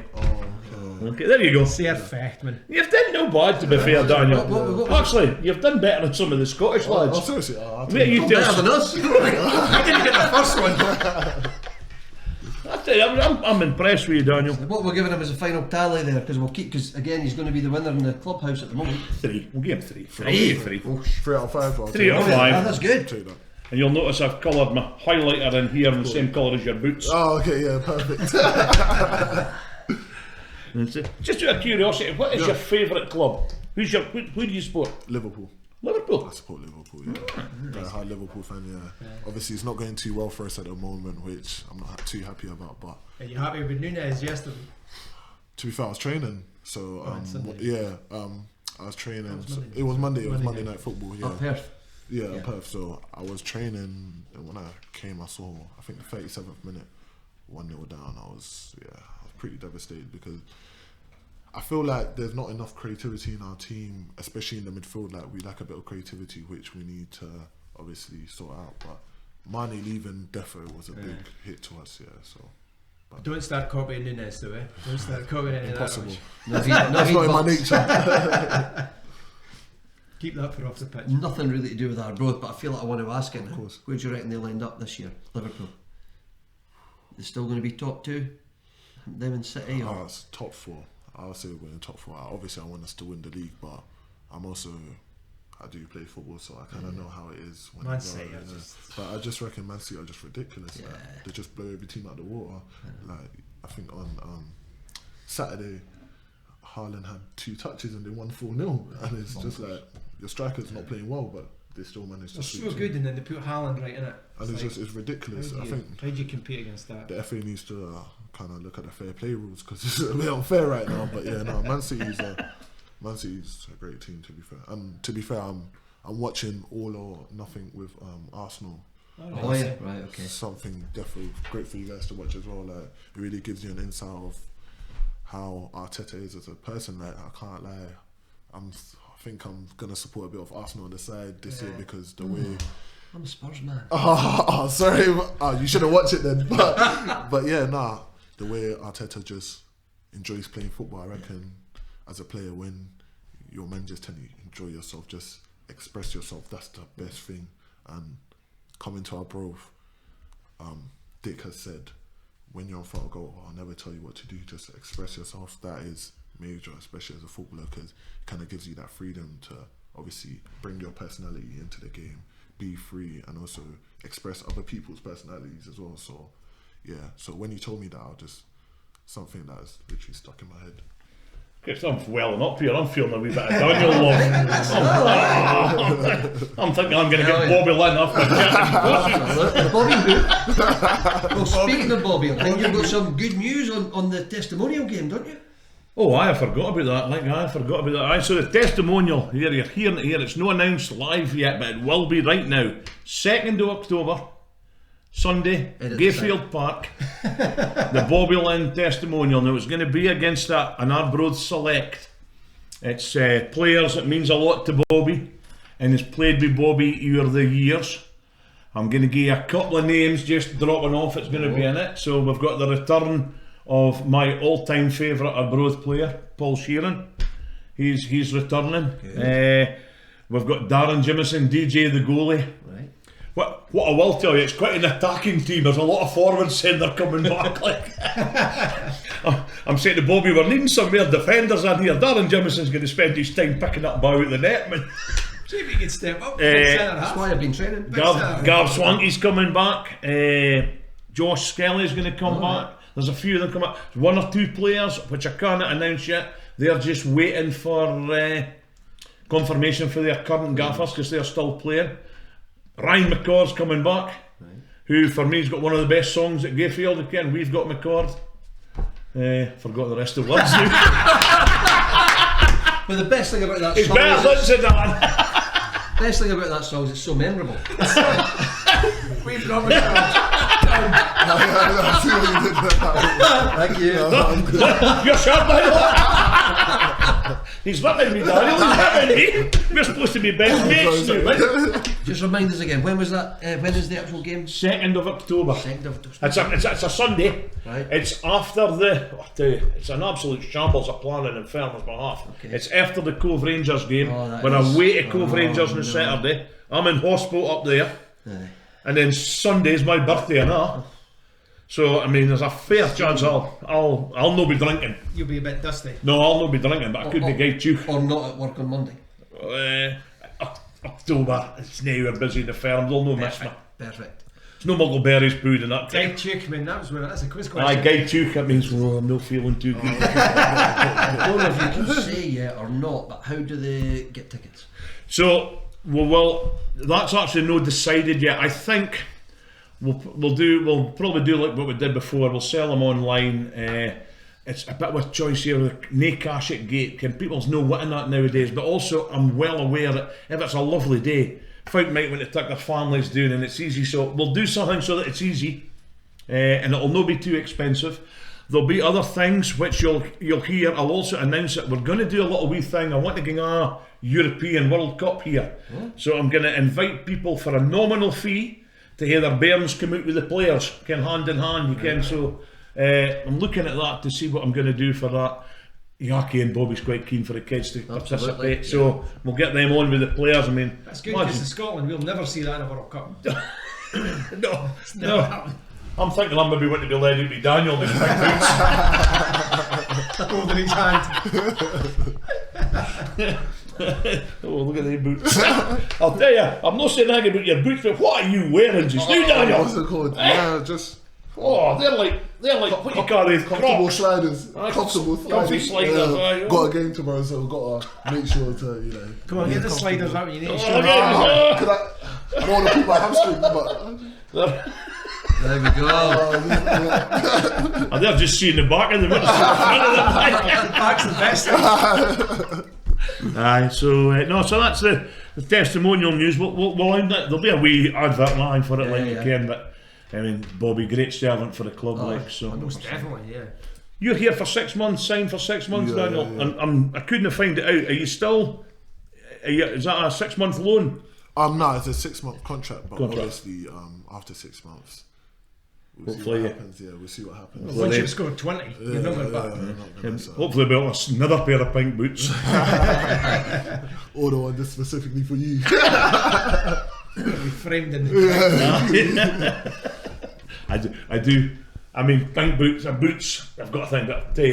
Okay, there you go. Sair fecht, man. You've done no bad, to be fair, Daniel. What- Actually, you've done better than some of the Scottish lads. Oh, seriously? Wait, you tell Better than us. You didn't get the first one. I tell you, I'm impressed with you, Daniel. What we're giving him is a final tally there, because again he's going to be the winner in the clubhouse at the moment. 3. We'll give him 3. 3. 3 out of 5. 3 out of 5. That's good. Take that. And you'll notice I've coloured my highlighter in here in the same colour as your boots. Oh, okay, yeah, perfect. Just out of curiosity, what is your favourite club? Who do you support? Liverpool. Liverpool. I support Liverpool, yeah. Very high Liverpool fan, yeah. Obviously, it's not going too well for us at the moment, which I'm not too happy about. But Are you happy with Nunes yesterday? to be fair, I was training, so on Sunday. yeah, I was training. Monday. It was Monday. It was Monday Monday night football. Yeah, Up Perth. yeah, Perth. So I was training, and when I came, I saw I think the 37th minute, 1-0 down. I was pretty devastated because I feel like there's not enough creativity in our team, especially in the midfield. Like we lack a bit of creativity, which we need to obviously sort out. But Mane leaving defo was a big hit to us. Yeah, so. Don't start copying Nunes though, eh? Don't start copying any of that Impossible. rubbish. That's not in my nature. Keep that for off the pitch. Nothing really to do with Arbroath, but I feel like I want to ask it. Of course. Where do you reckon they'll end up this year? Liverpool. They're still going to be top 2? Them and City? Or? It's top 4. I'll say we're in top 4. Obviously, I want us to win the league, but I do play football, so I kind of know how it is. When Man I City go, are yeah. just- But I just reckon Man City are just ridiculous. Yeah. Like, they just blow every team out of the water. Like I think on Saturday, Haaland had 2 touches and they won 4-0, and it's just like your striker's not playing well, but they still managed to. They're sweep so two. good, and then they put Haaland right in it. And it's ridiculous. I think how do you compete against that? the FA needs to kind of look at the fair play rules because it's a bit unfair right now. But yeah, no, Man City's a great team, to be fair. To be fair, I'm watching All or Nothing with Arsenal. Oh yeah, right, okay. Something definitely great for you guys to watch as well. Like it really gives you an insight of how Arteta is as a person. Like I can't lie, I think I'm gonna support a bit of Arsenal on the side this year because the way. I'm a Spurs man. Oh, sorry. You should have watched it then. But yeah, the way Arteta just enjoys playing football, I reckon, as a player, when your man just tell you enjoy yourself, just express yourself. That's the best thing. And coming to Arbroath, Dick has said, when you're on front of goal, I'll never tell you what to do. Just express yourself. That is major, especially as a footballer, because it kind of gives you that freedom to obviously bring your personality into the game, be free, and also express other people's personalities as well. So yeah, so when you told me that, something that is literally stuck in my head. Because I'm welling up here, I'm feeling a wee bit of Daniel love. I'm thinking I'm going to get Bobby Linn off my chat. Bobby who? Well, speaking of Bobby, I think you've got some good news on the testimonial game, don't you? Oh, I forgot about that. I forgot about that. So the testimonial, here, you're hearing it here. It's not announced live yet, but it will be right now. 2nd of October, Sunday, Gayfield Park. The Bobby Linn testimonial. Now it's going to be against an Arbroath select. It's players that means a lot to Bobby and has played with Bobby over the years. I'm going to give you a couple of names just dropping off. It's going to be in it. So we've got the return of my all-time favourite Arbroath player, Paul Sheeran. He's returning. We've got Darren Jimison, DJ the goalie. Right. What I will tell you, it's quite an attacking team. There's a lot of forwards saying they're coming back. I'm saying to Bobby, we're needing some more defenders in here. Darren Jimison's going to spend his time picking up bow at the net, man. See if he can step up. That's why I've been training. Gav Swanky's coming back. Josh Skelly's going to come back. There's a few of them come up. There's 1 or 2 players which I can't announce yet. They're just waiting for confirmation for their current gaffers because they're still playing. Ryan McCord's coming back, who for me has got one of the best songs at Gayfield again. We've got McCord. Forgot the rest of the words now. But the best thing about that It's song better is than that. best thing about that song is it's so memorable. We've got McCord. Thank you. You're sharp, Daniel. He's whipping me, Daniel. He's whipping me. We're supposed to be best mates now, right? Just remind us again, when was that? When is the actual game? 2nd of October. 2nd of October. It's a Sunday. Right. It's after the. I tell you, it's an absolute shambles of planning in Fermer's behalf. Okay. It's after the Cove Rangers game. Oh, that when is- I away to Cove Rangers on no. Saturday. I'm in hospital up there, Aye. and then Sunday's my birthday and that. So I mean, there's a fair chance I'll not be drinking. You'll be a bit dusty. No, I'll not be drinking, but I could be gay too. Or not at work on Monday. October. It's now we're busy in the firm. They'll no miss me. Perfect. It's no Muggleberries food and that Guy time. Tuke, man, that's a quiz Aye, question. Guy Tuke, that means I'm not feeling too good. I don't know if you can say yeah or not, but how do they get tickets? So, well, that's actually not decided yet. I think we'll probably do like what we did before. We'll sell them online. It's a bit of a choice here with no cash at gate. Can people's know what in that nowadays? But also, I'm well aware that if it's a lovely day, folk might want to take their families down and it's easy. So we'll do something so that it's easy, and it'll not be too expensive. There'll be other things which you'll hear. I'll also announce it. We're going to do a little wee thing. I want to get a European World Cup here. So I'm going to invite people for a nominal fee to hear their bairns come out with the players, can hand in hand. You can. So I'm looking at that to see what I'm going to do for that. Yaki and Bobby's quite keen for the kids to participate, so we'll get them on with the players. I mean, That's good because in Scotland we'll never see that in a World Cup. no. Never happened. I'm thinking I'm maybe wanting to be led out by Daniel in his big boots. Holding his hand. Oh, look at the boots. I'll tell you, I'm not saying anything about your boots, but what are you wearing just now, Daniel? What's it called? Yeah, just Oh, they're like what you call these comfortable Crocs. sliders. Aye, Comfortable comfy sliders. sliders, aye. Got a game tomorrow, so we've got to make sure to, Come on, be get the comfortable. sliders out. You need to Oh, show okay. them. I don't want to put my hamstring, but There we go. And they're just seeing the back of them. Back's the best. Aye, so so that's the testimonial news. We'll end that. There'll be a wee advert line for it, like you yeah. can. But I mean, Bobby, great servant for the club, like so. Most definitely, yeah. You're here for 6 months, signed for 6 months, Yeah, Daniel. yeah. And I couldn't find it out. Are you still? Is that a 6 month loan? no, it's a 6-month contract, but Contract. obviously after 6 months, we'll see Hopefully, what yeah. happens. Yeah, we'll see what happens. Once you've scored 20, you're not going back. not gonna, so. Hopefully, we'll have another pair of pink boots. Order one just specifically for you. Be framed in the I do. I mean, pink boots are boots. I've got to think. But tell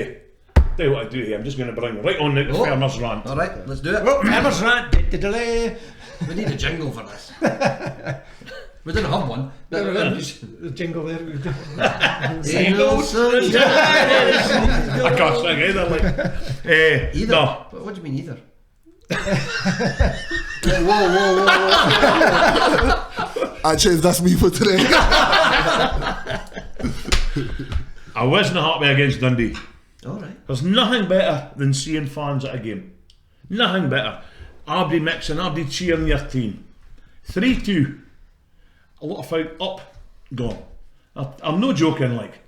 you what I do here. I'm just going to bring right on the Fermer's rant. All right, let's do it. Emma's rant. The delay. We need a jingle for this. We didn't have one. The jingle there. Ain't no sunshine. I can't sing either. Like, Either. no. What do you mean either? Whoa. Actually, that's me for today. I wasn't happy against Dundee. All right. There's nothing better than seeing fans at a game. Nothing better. Everybody mixing, everybody cheering your team. 3-2. A lot of folk up, gone. I'm no joking, like.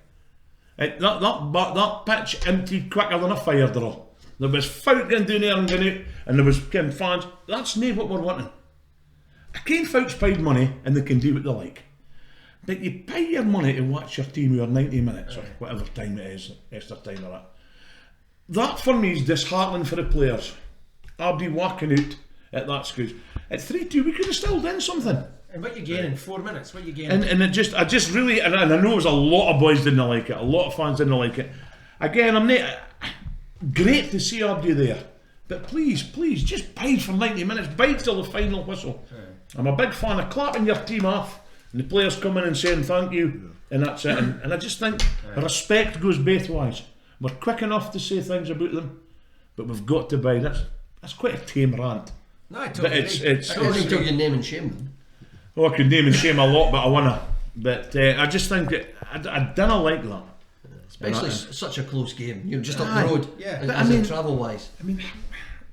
That pitch emptied quicker than a fire drill. There was folk going down there and going out, and there was fans. That's not what we're wanting. I can't folks paid money and they can do what they like. But you pay your money to watch your team over 90 minutes or whatever time it is, extra time or that. That for me is disheartening for the players. I'll be walking out at that stage. At 3-2 we could have still done something. And what you gain in 4 minutes? What you gain? And I just really, and I know it was a lot of boys didn't like it, a lot of fans didn't like it. Again, I'm not, great to see everybody there. But please, just bide for 90 minutes, bide till the final whistle. I'm a big fan of clapping your team off And the players coming and saying thank you, and that's it. And I just think respect goes both ways. We're quick enough to say things about them, but we've got to buy. That's quite a tame rant. No, I But totally it's agree. I don't think you can name and shame them. oh, I could name and shame a lot, but I wanna. But I just think that I don't like that. Especially such a close game. You're just up Aye. the road. Yeah. As But I mean- travel wise. I mean,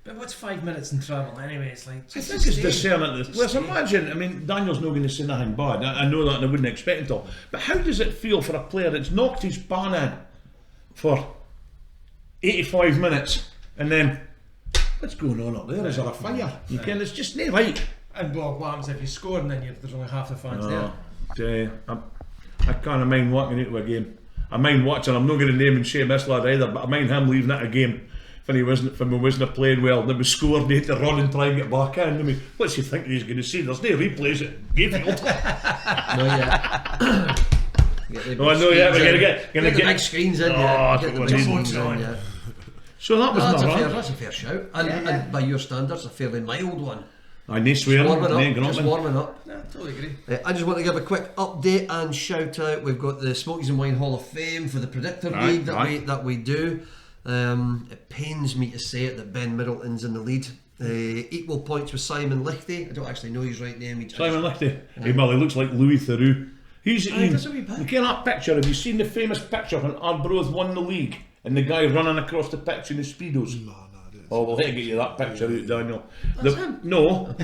But what's 5 minutes in travel anyway? It's like I think it's discerning. Let's imagine. I mean, Daniel's not going to say nothing bad. I know that, and I wouldn't expect him to. But how does it feel for a player that's knocked his ban in for 85 minutes, and then what's going on up there? Is there a fire? You can. It's just not right. And what happens if you score and then there's only half the fans there? I can't mind walking into a game. I mind watching. I'm not going to name and shame this lad either, but I mind him leaving at a game when we wasn't playing well. And it was scored, and he had to run and try and get back in. I mean, what's he think he's going to see? There's no replays at Gayfield. No, yeah. Oh, I know, yeah, we're going to get the big screens in. Oh, Yeah. that's Get the what big we screens need. in, yeah. So that was That's my rant. that's a fair shout. And by your standards, a fairly mild one. I need swearing. Just warming up. No, I totally agree. I just want to give a quick update and shout out. We've got the Smokies Wine Hall of Fame for the Predictor Aye, League aye. that we do. It pains me to say it that Ben Middleton's in the lead. Equal points with Simon Lichty. I don't actually know his right name. Simon Lichty. He looks like Louis Theroux. He's does a wee bit. look at that picture. Have you seen the famous picture when Arbroath won the league and the guy running across the pitch in his speedos? No, I didn't. Oh, we'll have to get you that picture out, Daniel. That's him. No.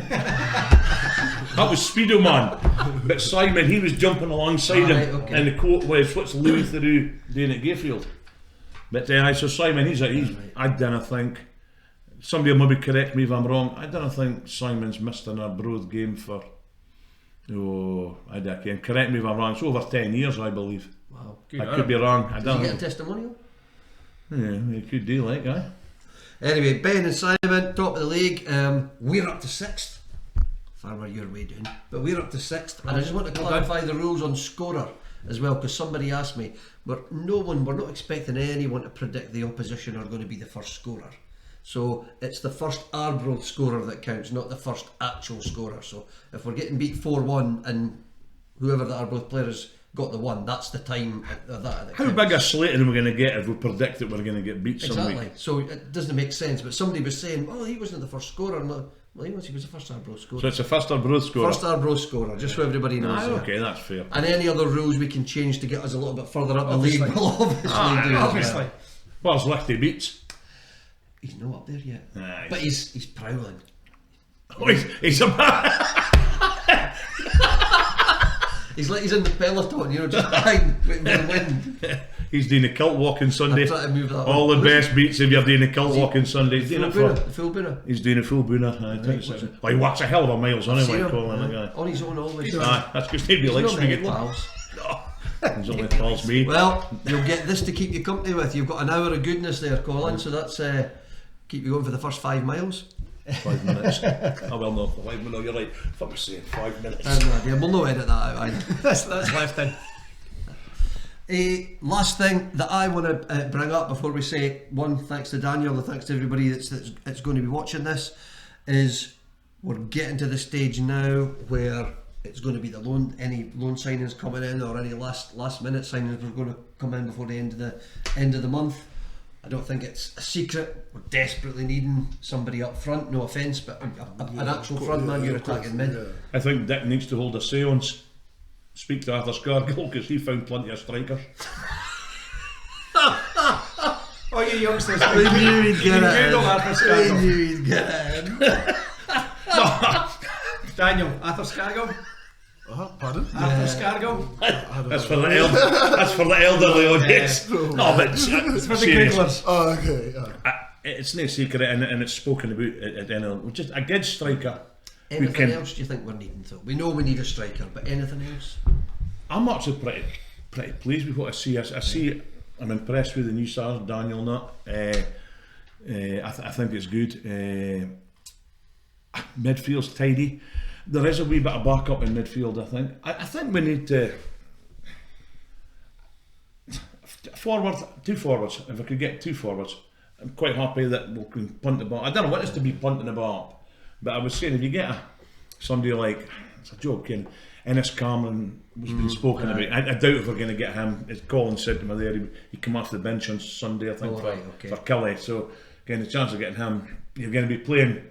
That was Speedo Man. But Simon, he was jumping alongside him. Right, okay. And the quote was, what's Louis Theroux doing at Gayfield? But so Simon, he's I don't think, somebody will maybe correct me if I'm wrong, I don't think Simon's missed an Arbroath game for, I can't correct me if I'm wrong, it's over 10 years, I believe. Wow. Good I on could him. be wrong, I Did don't you get a know. testimonial? Yeah, it could do like that. Anyway, Ben and Simon, top of the league. We're up to 6th. Fermer, you're way down. But we're up to 6th. And I just want to clarify the rules on scorer as well, because somebody asked me. We're not expecting anyone to predict the opposition are going to be the first scorer. So it's the first Arbroath scorer that counts, not the first actual scorer. So if we're getting beat 4-1 and whoever the Arbroath player has got the one, that's the time that How counts. big a slate are we going to get if we predict that we're going to get beat some Exactly. week? So it doesn't make sense. But somebody was saying, "Oh, he wasn't the first scorer." I'm like, well, he was the first Arbroath scorer. So it's a first Arbroath score. First Arbroath scorer, just so everybody knows. Ah, yeah. okay, that's fair. And any other rules we can change to get us a little bit further up Obviously. the league, we'll obviously do. as Obviously. well. What's Lichty beats? He's not up there yet. Aye. But he's prowling. Oh, he's a He's in the peloton, just behind, waiting for the wind. He's doing a kilt walking Sunday. I'm trying to move that All one. the best beats if you're doing a kilt walking Sunday. He's doing it Full for. booner, full booner. He's doing a full booner. Aye, well, he walks a hell of a miles Seen anyway, him, Colin. yeah. On his own always. Aye, that's because nobody He's likes not many speaking. pals. He's only calls me. Well, you'll get this to keep you company with. You've got an hour of goodness there, Colin, so that's keep you going for the first 5 miles. 5 minutes. Oh well, no, 5 minutes. No, you're right. Fuck me saying 5 minutes. I have no idea. We'll not edit that out either. That's left in. Last thing that I want to bring up before we say one, thanks to Daniel, and thanks to everybody that's going to be watching this, is we're getting to the stage now where it's going to be any loan signings coming in or any last minute signings are going to come in before the end of the month. I don't think it's a secret. We're desperately needing somebody up front. No offence, but an actual front man you're attacking mid. Yeah. I think Dick needs to hold a séance. Speak to Arthur Scargill because he found plenty of strikers. Oh, you youngsters. I knew he'd get it. Google Arthur I Scargill. knew he'd get it. Daniel, Arthur Scargill. Pardon? Arthur Scargill. That's for the that's for the elderly audience. No, but It's for the serious. Googlers. Oh, okay. It's no secret, and it's spoken about at NL. Just a good striker. Anything can- else do you think we're needing though? We know we need a striker, but anything else? I'm actually pretty pleased with what I see. I see. I'm impressed with the new stars, Daniel. Not. I think it's good. Midfield's tidy. There is a wee bit of backup in midfield. I think we need to. Two forwards. If I could get 2 forwards, I'm quite happy that we can punt the ball. I don't know what it's to be punting the ball up, but I was saying if you get somebody like, it's a joke, Ennis Cameron was been spoken about. I doubt if we're going to get him. As Colin said to me there, he come off the bench on Sunday, I think, for Kelly. So again, the chance of getting him, you're going to be playing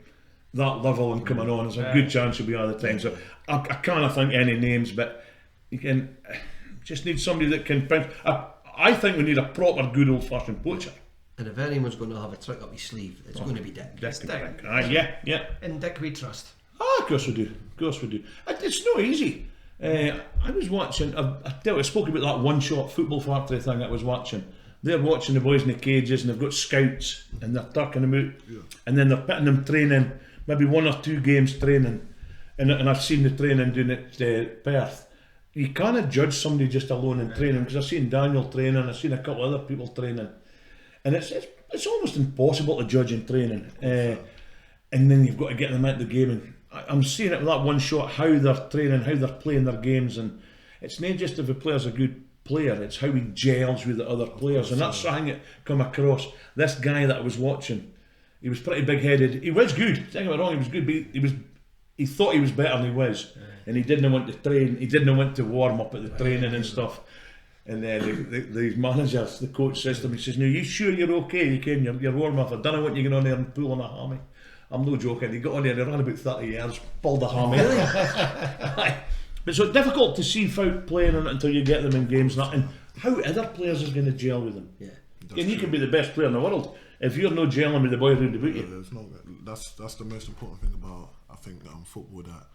that level and coming on. There's a good chance you'll be all the time. So I can't think any names, but you can just need somebody that can. I think we need a proper good old fashioned poacher. And if anyone's going to have a trick up his sleeve, it's going to be Dick. Dick. Yeah. In Dick we trust. Of course we do. It's not easy. I was watching. I spoke about that one shot football factory thing I was watching. They're watching the boys in the cages, and they've got scouts, and they're tucking them out, and then they're putting them training, maybe 1 or 2 games training, and I've seen the training doing at Perth. You can't judge somebody just alone in training, because I've seen Daniel training, I've seen a couple of other people training, and it's almost impossible to judge in training. And then you've got to get them into the game, and I'm seeing it with that one shot, how they're training, how they're playing their games, and it's not just if a player's a good player, it's how he gels with the other players, and that's something that come across. This guy that I was watching, he was pretty big-headed. He was good, don't get me wrong, he was good, but he thought he was better than he was, and he didn't want to train, he didn't want to warm up at the training and stuff. And then the manager, the coach says to me, he says, "No, you sure you're okay? You can, you're warm up. I don't know what you're going on there and pulling a hammy." I'm no joking. He got on there, he ran about 30 yards, pulled a hammy. But it's so difficult to see folk playing on it until you get them in games. And how other players is going to gel with them? Yeah, and you can be the best player in the world if you're no gelling with the boys around about you. That's the most important thing about, I think, football that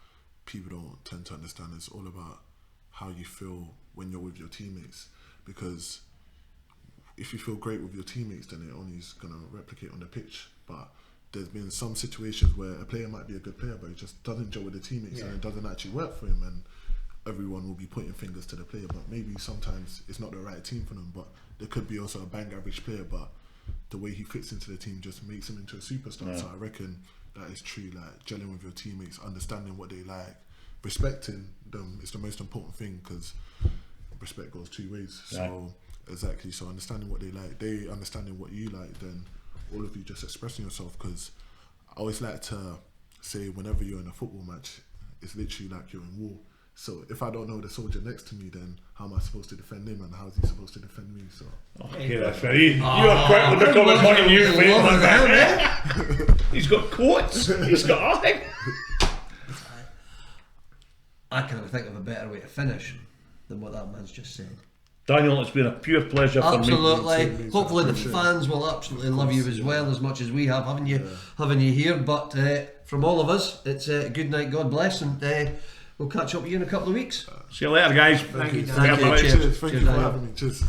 people don't tend to understand. It's all about how you feel when you're with your teammates, because if you feel great with your teammates, then it only is going to replicate on the pitch. But there's been some situations where a player might be a good player, but he just doesn't gel with the teammates, and it doesn't actually work for him, and everyone will be pointing fingers to the player. But maybe sometimes it's not the right team for them, but there could be also a bang average player, but the way he fits into the team just makes him into a superstar. So I reckon that is true, like gelling with your teammates, understanding what they like, respecting them is the most important thing, because respect goes 2 ways. So exactly, so understanding what they like, they understanding what you like, then all of you just expressing yourself. Because I always like to say, whenever you're in a football match, it's literally like you're in war. So if I don't know the soldier next to me, then how am I supposed to defend him, and how is he supposed to defend me? So okay, that's very. You are quite with the comment point of view. He's got quotes. He's got everything. I can't think of a better way to finish than what that man's just said. Daniel, it's been a pure pleasure for me. Absolutely. Hopefully the fans will absolutely love you as well, as much as we have having you here. But from all of us, it's a good night, God bless, and we'll catch up with you in a couple of weeks. See you later, guys. Thank you. Thank you for having me. Cheers.